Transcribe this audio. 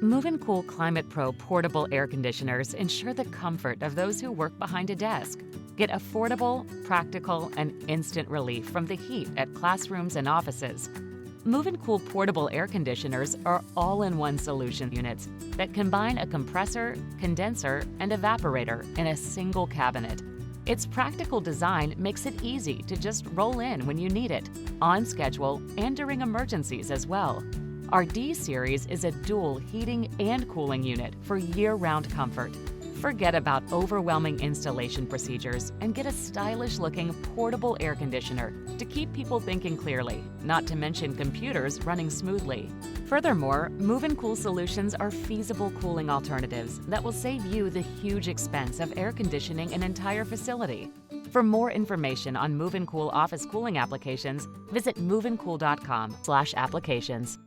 MovinCool Climate Pro portable air conditioners ensure the comfort of those who work behind a desk. Get affordable, practical, and instant relief from the heat at classrooms and offices. MovinCool portable air conditioners are all-in-one solution units that combine a compressor, condenser, and evaporator in a single cabinet. Its practical design makes it easy to just roll in when you need it, on schedule, and during emergencies as well. Our D-Series is a dual heating and cooling unit for year-round comfort. Forget about overwhelming installation procedures and get a stylish-looking portable air conditioner to keep people thinking clearly, not to mention computers running smoothly. Furthermore, MovinCool solutions are feasible cooling alternatives that will save you the huge expense of air conditioning an entire facility. For more information on MovinCool office cooling applications, visit movincool.com/applications.